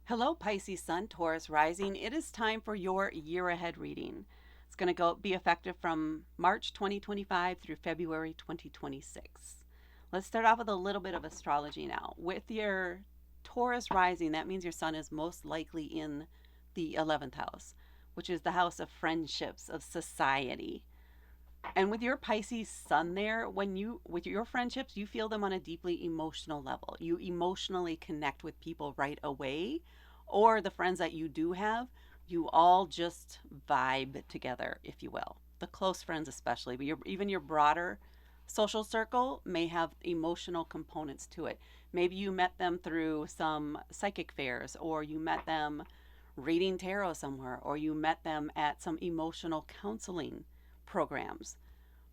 Hello, Pisces Sun, Taurus Rising. It is time for your year ahead reading. It's going to be effective from March 2025 through February 2026. Let's start off with a little bit of astrology now. With your Taurus Rising, that means your sun is most likely in the 11th house, which is the house of friendships, of society. And with your Pisces sun there, when you with your friendships, you feel them on a deeply emotional level. You emotionally connect with people right away, or the friends that you do have, you all just vibe together, if you will. The close friends especially, but even your broader social circle may have emotional components to it. Maybe you met them through some psychic fairs, or you met them reading tarot somewhere, or you met them at some emotional counseling programs,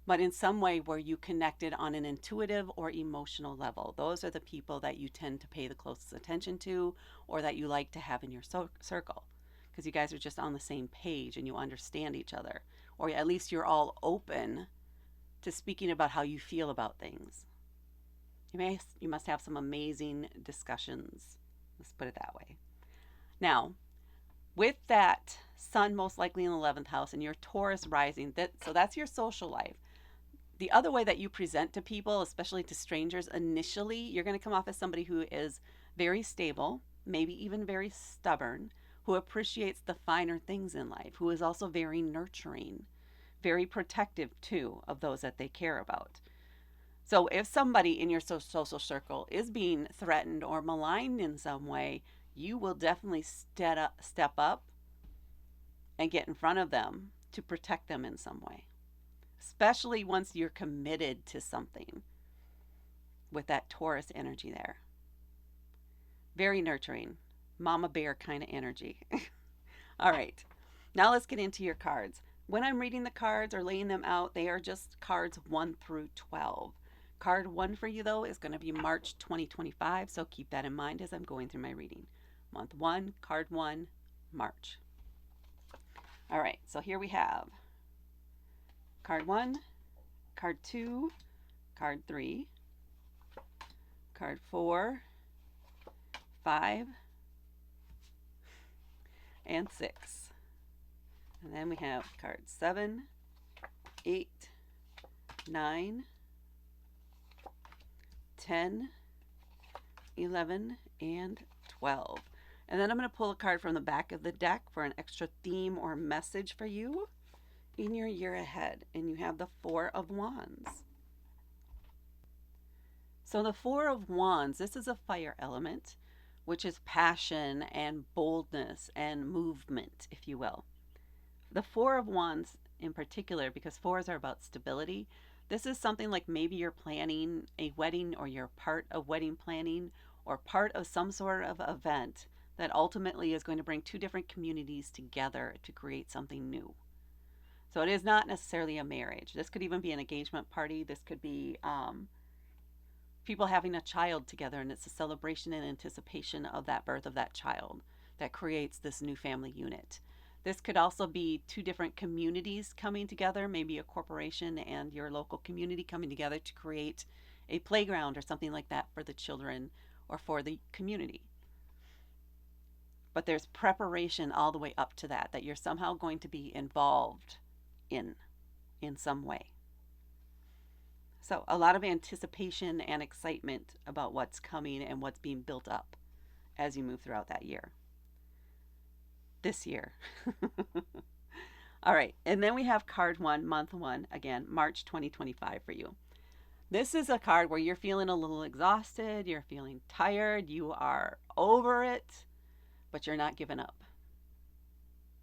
but in some way where you connected on an intuitive or emotional level. Those are the people that you tend to pay the closest attention to, or that you like to have in your circle, because you guys are just on the same page and you understand each other, or at least you're all open to speaking about how you feel about things. You must have some amazing discussions. Let's put it that way. Now, with that sun most likely in the 11th house and your Taurus rising, so that's your social life. The other way that you present to people, especially to strangers, initially, you're going to come off as somebody who is very stable, maybe even very stubborn, who appreciates the finer things in life, who is also very nurturing, very protective too of those that they care about. So if somebody in your social circle is being threatened or maligned in some way, you will definitely step up and get in front of them to protect them in some way, especially once you're committed to something with that Taurus energy there. Very nurturing, mama bear kind of energy. All right, now let's get into your cards. When I'm reading the cards or laying them out, they are just cards 1 through 12. Card 1 for you, though, is going to be March 2025, so keep that in mind as I'm going through my reading. Month 1, card 1, March. All right, so here we have card 1, card 2, card 3, card 4, 5, and 6. And then we have cards 7, 8, 9, 10, 11, and 12. And then I'm going to pull a card from the back of the deck for an extra theme or message for you in your year ahead. And you have the Four of Wands. So the Four of Wands, this is a fire element, which is passion and boldness and movement, if you will. The Four of Wands in particular, because fours are about stability, this is something like maybe you're planning a wedding, or you're part of wedding planning, or part of some sort of event that ultimately is going to bring two different communities together to create something new. So it is not necessarily a marriage. This could even be an engagement party. This could be people having a child together, and it's a celebration and anticipation of that birth of that child that creates this new family unit. This could also be two different communities coming together, maybe a corporation and your local community coming together to create a playground or something like that for the children or for the community. But there's preparation all the way up to that you're somehow going to be involved in some way. So a lot of anticipation and excitement about what's coming and what's being built up as you move throughout that year. This year. All right, and then we have card 1, month 1, again, March 2025 for you. This is a card where you're feeling a little exhausted, you're feeling tired, you are over it, but you're not giving up.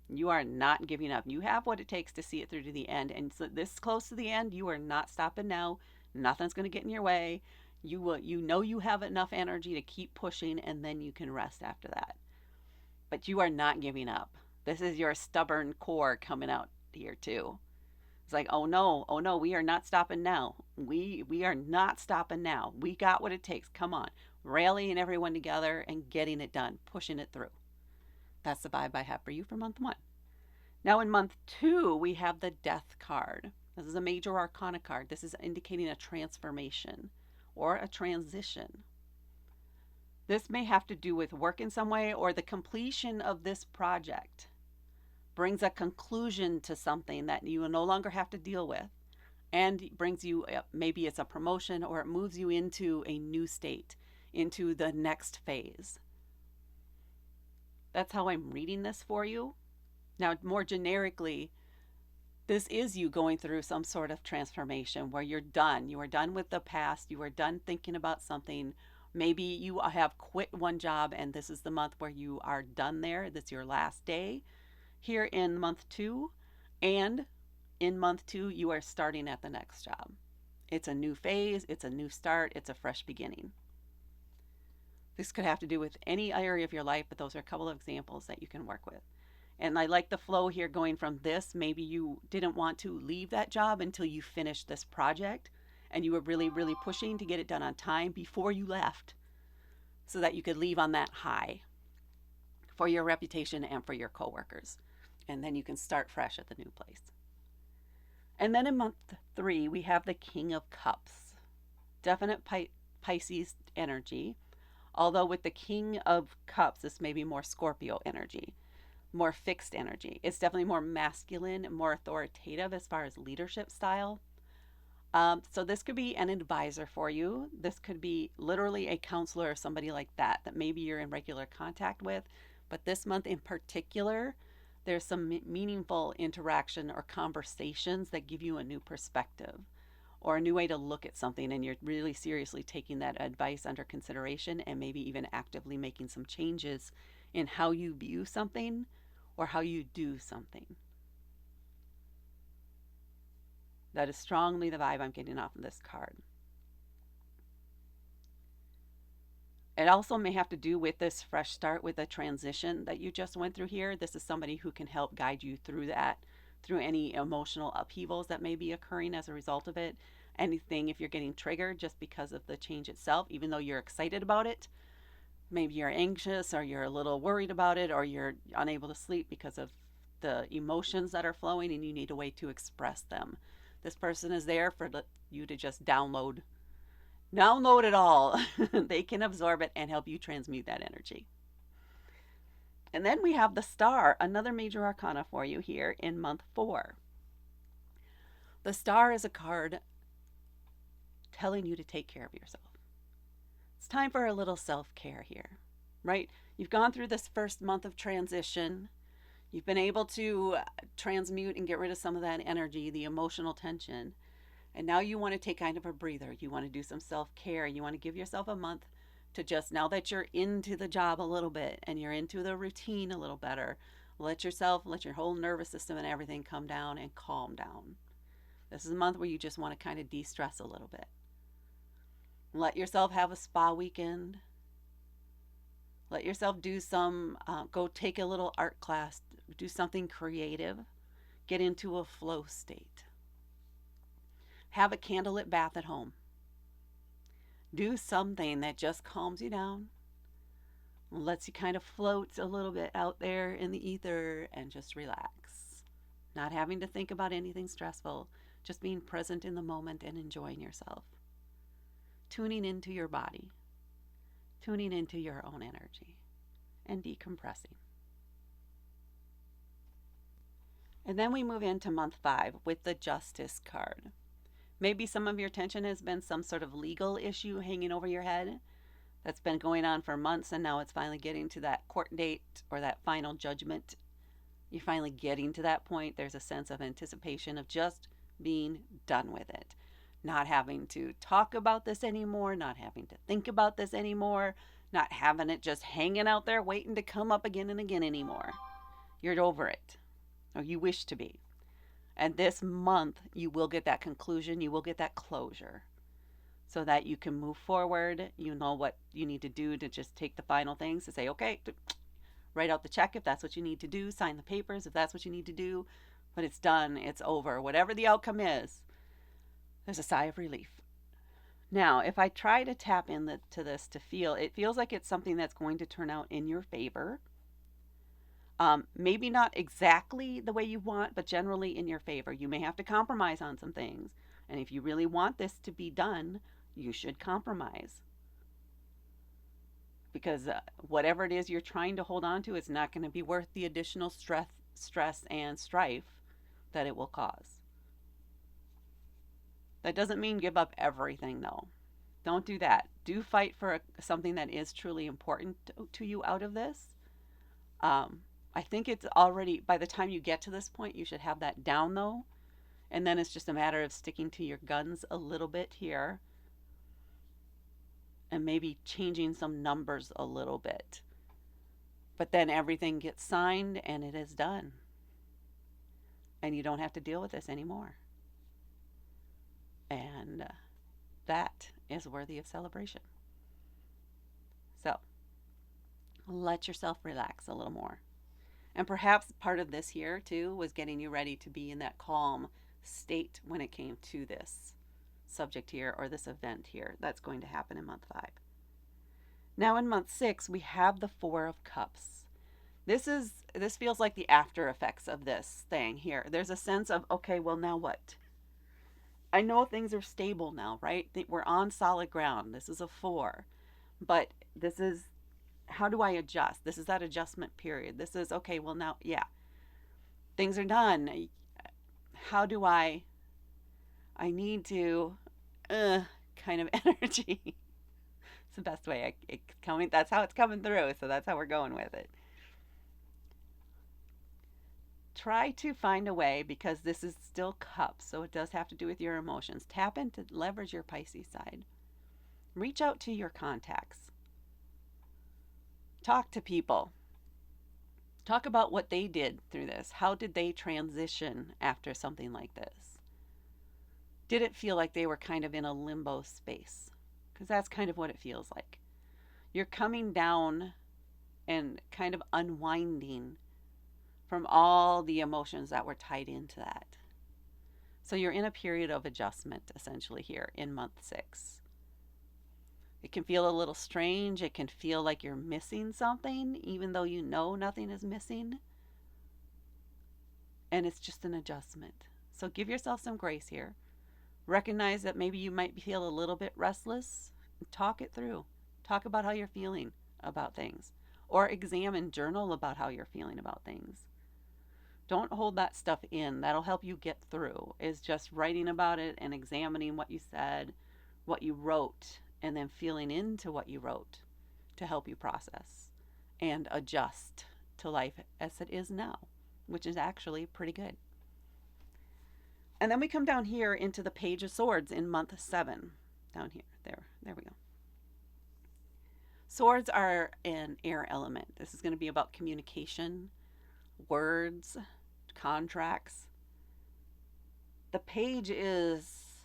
You are not giving up. You have what it takes to see it through to the end. And so this close to the end, you are not stopping now. Nothing's going to get in your way. You know you have enough energy to keep pushing, and then you can rest after that. But you are not giving up. This is your stubborn core coming out here too. It's like, oh no, we are not stopping now. We are not stopping now. We got what it takes. Come on. Rallying everyone together and getting it done, pushing it through. That's the vibe I have for you for month 1. Now in month 2, we have the Death card. This is a major arcana card. This is indicating a transformation or a transition. This may have to do with work in some way, or the completion of this project brings a conclusion to something that you no longer have to deal with, and brings you, maybe it's a promotion, or it moves you into a new state, into the next phase. That's how I'm reading this for you. Now, more generically, this is you going through some sort of transformation where you're done. You are done with the past. You are done thinking about something. Maybe you have quit one job and this is the month where you are done there. This is your last day here in month 2. And in month 2, you are starting at the next job. It's a new phase, it's a new start, it's a fresh beginning. This could have to do with any area of your life, but those are a couple of examples that you can work with. And I like the flow here going from this. Maybe you didn't want to leave that job until you finished this project and you were really, really pushing to get it done on time before you left so that you could leave on that high for your reputation and for your coworkers. And then you can start fresh at the new place. And then in month 3, we have the King of Cups. Definite Pisces energy. Although with the King of Cups, this may be more Scorpio energy, more fixed energy. It's definitely more masculine, more authoritative as far as leadership style. So this could be an advisor for you. This could be literally a counselor or somebody like that maybe you're in regular contact with. But this month in particular, there's some meaningful interaction or conversations that give you a new perspective or a new way to look at something, and you're really seriously taking that advice under consideration and maybe even actively making some changes in how you view something or how you do something. That is strongly the vibe I'm getting off of this card. It also may have to do with this fresh start, with the transition that you just went through here. This is somebody who can help guide you through that, through any emotional upheavals that may be occurring as a result of it. Anything, if you're getting triggered just because of the change itself, even though you're excited about it, maybe you're anxious or you're a little worried about it or you're unable to sleep because of the emotions that are flowing and you need a way to express them. This person is there for you to just download it all. They can absorb it and help you transmute that energy. And then we have the Star, another major arcana for you here in month 4. The Star is a card telling you to take care of yourself. It's time for a little self-care here, right? You've gone through this first month of transition. You've been able to transmute and get rid of some of that energy, the emotional tension. And now you want to take kind of a breather. You want to do some self-care. You want to give yourself a month to just, now that you're into the job a little bit and you're into the routine a little better, let your whole nervous system and everything come down and calm down. This is a month where you just want to kind of de-stress a little bit. Let yourself have a spa weekend. Let yourself do go take a little art class, do something creative, get into a flow state. Have a candlelit bath at home. Do something that just calms you down, lets you kind of float a little bit out there in the ether and just relax. Not having to think about anything stressful, just being present in the moment and enjoying yourself. Tuning into your body, tuning into your own energy, and decompressing. And then we move into month 5 with the Justice card. Maybe some of your tension has been some sort of legal issue hanging over your head that's been going on for months, and now it's finally getting to that court date or that final judgment. You're finally getting to that point. There's a sense of anticipation of just being done with it. Not having to talk about this anymore, not having to think about this anymore, not having it just hanging out there waiting to come up again and again anymore. You're over it, or you wish to be. And this month, you will get that conclusion, you will get that closure so that you can move forward. You know what you need to do to just take the final things to say, okay, write out the check if that's what you need to do, sign the papers if that's what you need to do, but it's done, it's over. Whatever the outcome is, there's a sigh of relief. Now, if I try to tap into this to feel, it feels like it's something that's going to turn out in your favor. Maybe not exactly the way you want, but generally in your favor. You may have to compromise on some things. And if you really want this to be done, you should compromise. because whatever it is you're trying to hold on to is not going to be worth the additional stress and strife that it will cause. That doesn't mean give up everything, though. Don't do that. Do fight for something that is truly important to you out of this. I think it's already, by the time you get to this point, you should have that down, though. And then it's just a matter of sticking to your guns a little bit here and maybe changing some numbers a little bit. But then everything gets signed and it is done. And you don't have to deal with this anymore. And that is worthy of celebration. So let yourself relax a little more. And perhaps part of this here too was getting you ready to be in that calm state when it came to this subject here or this event here that's going to happen in month 5. Now in month 6, we have the 4 of Cups. This feels like the after effects of this thing here. There's a sense of, okay, well, now what? I know things are stable now, right? We're on solid ground. This is a 4. But this is, how do I adjust? This is that adjustment period. This is, okay, well, now, yeah, things are done. How do I need to, kind of energy. It's the best way it's coming. That's how it's coming through. So that's how we're going with it. Try to find a way, because this is still Cups, so it does have to do with your emotions. Tap into, leverage your Pisces side. Reach out to your contacts. Talk to people. Talk about what they did through this. How did they transition after something like this? Did it feel like they were kind of in a limbo space? Because that's kind of what it feels like. You're coming down and kind of unwinding from all the emotions that were tied into that. So you're in a period of adjustment essentially here in month 6. It can feel a little strange. It can feel like you're missing something, even though you know nothing is missing. And it's just an adjustment. So give yourself some grace here. Recognize that maybe you might feel a little bit restless. Talk it through. Talk about how you're feeling about things. Or examine, journal about how you're feeling about things. Don't hold that stuff in. That'll help you get through, is just writing about it and examining what you said, what you wrote, and then feeling into what you wrote to help you process and adjust to life as it is now, which is actually pretty good. And then we come down here into the Page of Swords in month 7. Down here. There we go. Swords are an air element. This is going to be about communication, words, contracts. The page is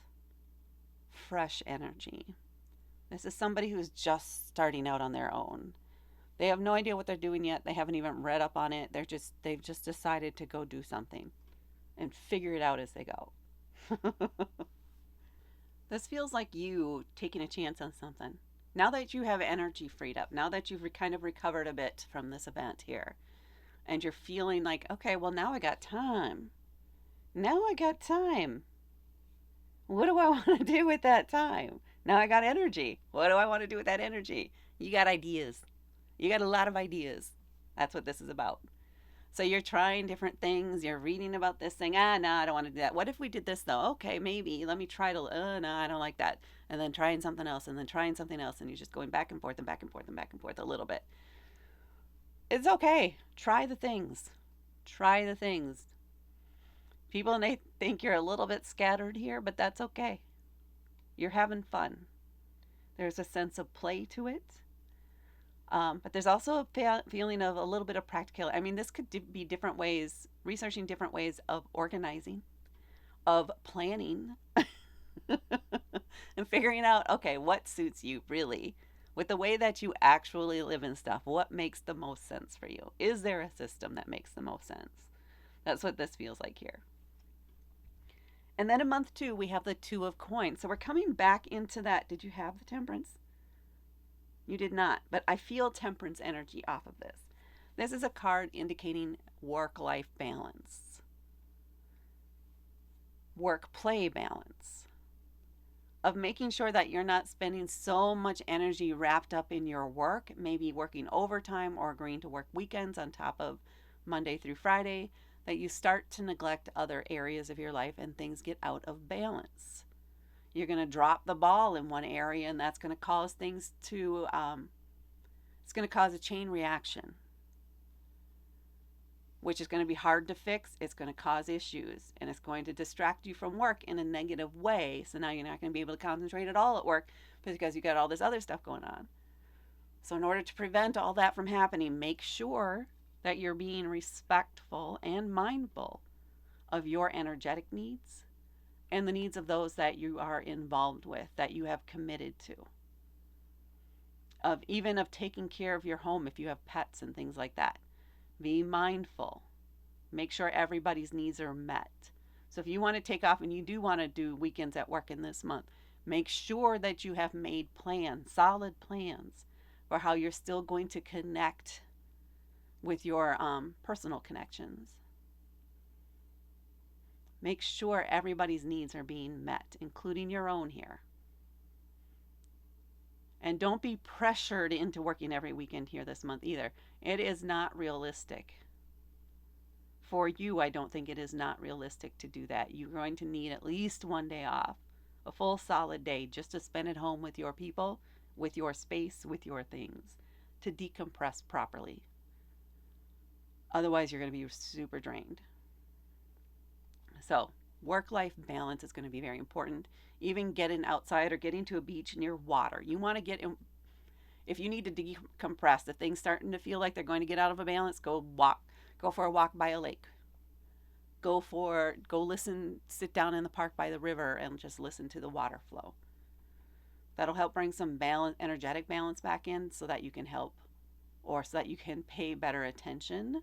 fresh energy. This is somebody who's just starting out on their own. They have no idea what they're doing yet. They haven't even read up on it. They've just decided to go do something and figure it out as they go. This feels like you taking a chance on something. Now that you have energy freed up, now that you've kind of recovered a bit from this event here, and you're feeling like, okay, well, now I got time. Now I got time. What do I want to do with that time? Now I got energy. What do I want to do with that energy? You got ideas. You got a lot of ideas. That's what this is about. So you're trying different things. You're reading about this thing. No, I don't want to do that. What if we did this, though? Okay, maybe. Let me try to, no, I don't like that. And then trying something else, and then trying something else. And you're just going back and forth and back and forth and back and forth a little bit. It's okay. Try the things. Try the things. People may think you're a little bit scattered here, but that's okay. You're having fun. There's a sense of play to it. But there's also a feeling of a little bit of practicality. I mean, this could be different ways, researching different ways of organizing, of planning, and figuring out, okay, what suits you really with the way that you actually live and stuff. What makes the most sense for you? Is there a system that makes the most sense? That's what this feels like here. And then in month 2, we have the 2 of Coins. So we're coming back into that. Did you have the Temperance? You did not, but I feel Temperance energy off of this. This is a card indicating work-life balance, work-play balance, of making sure that you're not spending so much energy wrapped up in your work, maybe working overtime or agreeing to work weekends on top of Monday through Friday, that you start to neglect other areas of your life and things get out of balance. You're going to drop the ball in one area, and that's going to cause things to, it's going to cause a chain reaction, which is going to be hard to fix. It's going to cause issues, and it's going to distract you from work in a negative way. So now you're not going to be able to concentrate at all at work because you got all this other stuff going on. So in order to prevent all that from happening, make sure that you're being respectful and mindful of your energetic needs and the needs of those that you are involved with, that you have committed to. Of even of taking care of your home if you have pets and things like that. Be mindful. Make sure everybody's needs are met. So if you want to take off and you do want to do weekends at work in this month, make sure that you have made plans, solid plans, for how you're still going to connect with your personal connections. Make sure everybody's needs are being met, including your own here. And don't be pressured into working every weekend here this month either. It is not realistic. For you, I don't think it is not realistic to do that. You're going to need at least one day off, a full solid day, just to spend at home with your people, with your space, with your things, to decompress properly. Otherwise, you're going to be super drained. So, work-life balance is going to be very important. Even getting outside or getting to a beach near water. You want to get in, if you need to decompress, if things starting to feel like they're going to get out of a balance, go for a walk by a lake. Go listen, sit down in the park by the river and just listen to the water flow. That'll help bring some balance, energetic balance back in so that you can help, or so that you can pay better attention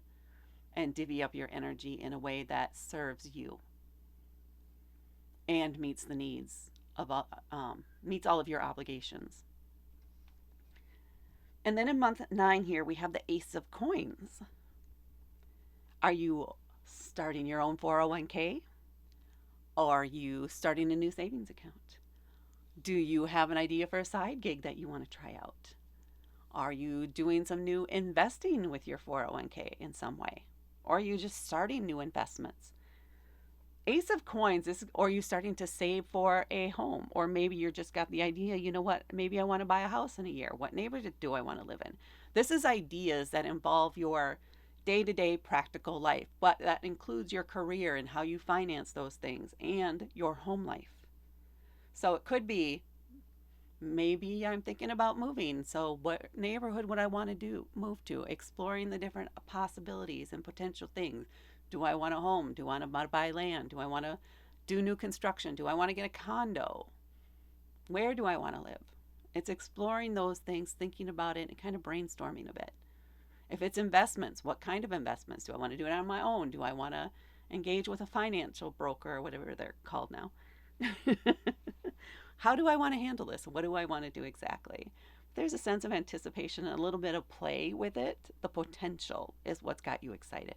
and divvy up your energy in a way that serves you and meets the needs of meets all of your obligations. And then in month 9 here, we have the Ace of Coins. Are you starting your own 401k? Or are you starting a new savings account? Do you have an idea for a side gig that you want to try out? Are you doing some new investing with your 401k in some way? Or are you just starting new investments? Ace of Coins is, or you starting to save for a home, or maybe you're just got the idea, you know what, maybe I want to buy a house in a year. What neighborhood do I want to live in? This is ideas that involve your day-to-day practical life, but that includes your career and how you finance those things and your home life. So it could be, maybe I'm thinking about moving. So what neighborhood would I want to move to? Exploring the different possibilities and potential things. Do I want a home? Do I want to buy land? Do I want to do new construction? Do I want to get a condo? Where do I want to live? It's exploring those things, thinking about it, and kind of brainstorming a bit. If it's investments, what kind of investments? Do I want to do it on my own? Do I want to engage with a financial broker or whatever they're called now? How do I want to handle this? What do I want to do exactly? There's a sense of anticipation and a little bit of play with it. The potential is what's got you excited.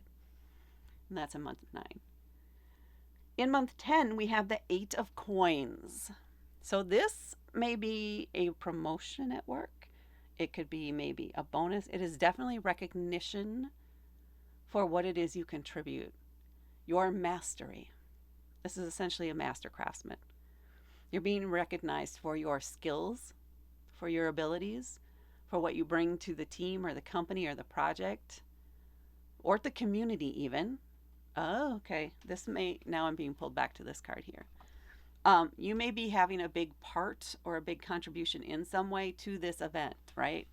And that's in month 9. In month 10, we have the 8 of Coins. So this may be a promotion at work. It could be maybe a bonus. It is definitely recognition for what it is you contribute. Your mastery. This is essentially a master craftsman. You're being recognized for your skills, for your abilities, for what you bring to the team or the company or the project, or the community even. Oh, okay. Now I'm being pulled back to this card here. You may be having a big part or a big contribution in some way to this event, right?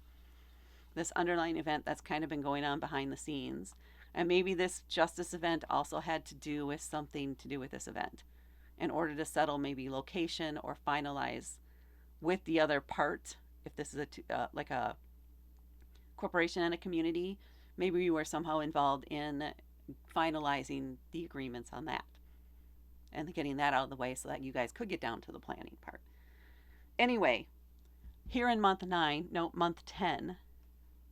This underlying event that's kind of been going on behind the scenes. And maybe this justice event also had to do with something to do with this event in order to settle maybe location or finalize with the other part. If this is like a corporation and a community, maybe you were somehow involved in finalizing the agreements on that and getting that out of the way so that you guys could get down to the planning part. Anyway, here in month 10,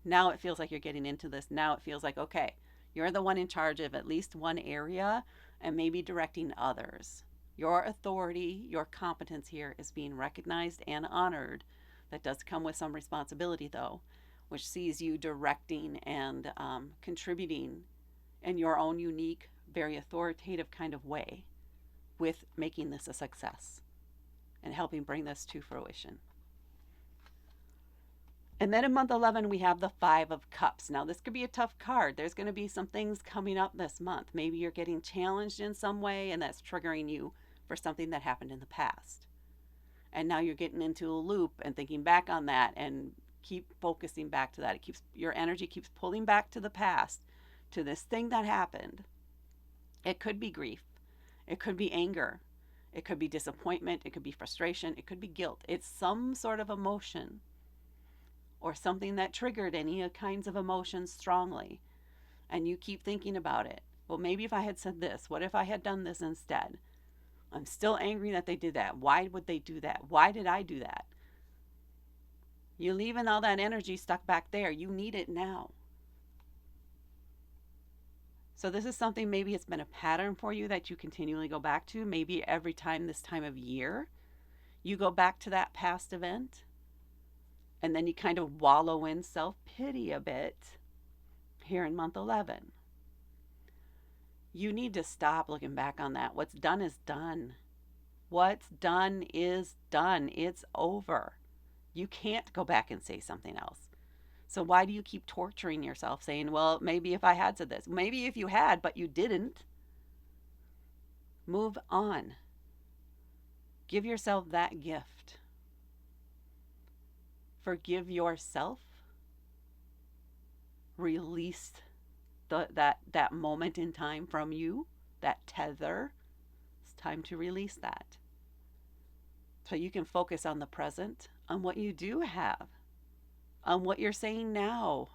now it feels like you're getting into this. Now it feels like, okay, you're the one in charge of at least one area and maybe directing others. Your authority, your competence here is being recognized and honored. That does come with some responsibility, though, which sees you directing and contributing in your own unique, very authoritative kind of way with making this a success and helping bring this to fruition. And then in month 11, we have the Five of Cups. Now, this could be a tough card. There's going to be some things coming up this month. Maybe you're getting challenged in some way, and that's triggering you for something that happened in the past. And now you're getting into a loop and thinking back on that and keep focusing back to that. Your energy keeps pulling back to the past, to this thing that happened. It could be grief. It could be anger. It could be disappointment. It could be frustration. It could be guilt. It's some sort of emotion or something that triggered any kinds of emotions strongly. And you keep thinking about it. Well, maybe if I had said this, what if I had done this instead? I'm still angry that they did that. Why would they do that? Why did I do that? You're leaving all that energy stuck back there. You need it now. So this is something, maybe it's been a pattern for you that you continually go back to. Maybe every time this time of year, you go back to that past event. And then you kind of wallow in self-pity a bit here in month 11. You need to stop looking back on that. What's done is done. What's done is done. It's over. You can't go back and say something else. So why do you keep torturing yourself saying, well, maybe if I had said this, maybe if you had, but you didn't. Move on. Give yourself that gift. Forgive yourself. Release that moment in time from you, that tether. It's time to release that. So you can focus on the present, on what you do have, on what you're saying now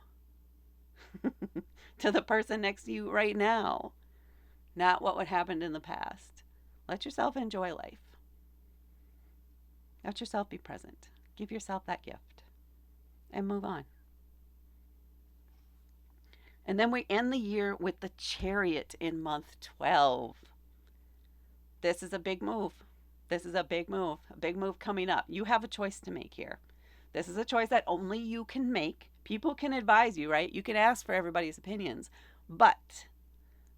to the person next to you right now, not what would happen in the past. Let yourself enjoy life. Let yourself be present. Give yourself that gift and move on. And then we end the year with the Chariot in month 12. This is a big move. This is a big move coming up. You have a choice to make here. This is a choice that only you can make. People can advise you, right? You can ask for everybody's opinions, but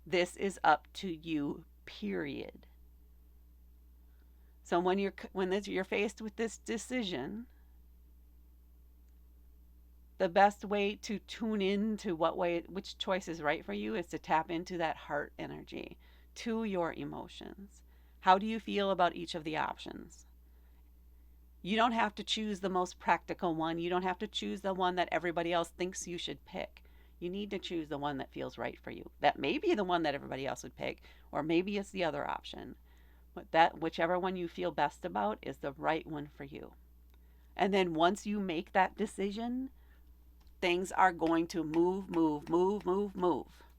this is up to you, period. So when you're faced with this decision, the best way to tune in to which choice is right for you is to tap into that heart energy, to your emotions. How do you feel about each of the options? You don't have to choose the most practical one. You don't have to choose the one that everybody else thinks you should pick. You need to choose the one that feels right for you. That may be the one that everybody else would pick, or maybe it's the other option. But whichever one you feel best about is the right one for you. And then once you make that decision, things are going to move.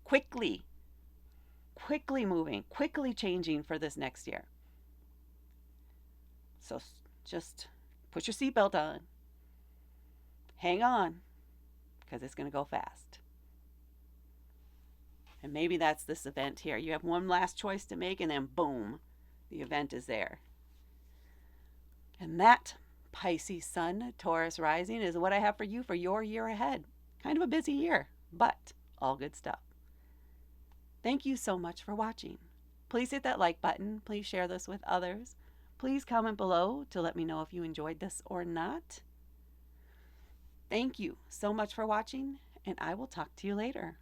Quickly moving, quickly changing for this next year. So just put your seatbelt on. Hang on, because it's going to go fast. And maybe that's this event here. You have one last choice to make, and then boom, the event is there. And that, Pisces Sun, Taurus Rising, is what I have for you for your year ahead. Kind of a busy year, but all good stuff. Thank you so much for watching. Please hit that like button. Please share this with others. Please comment below to let me know if you enjoyed this or not. Thank you so much for watching, and I will talk to you later.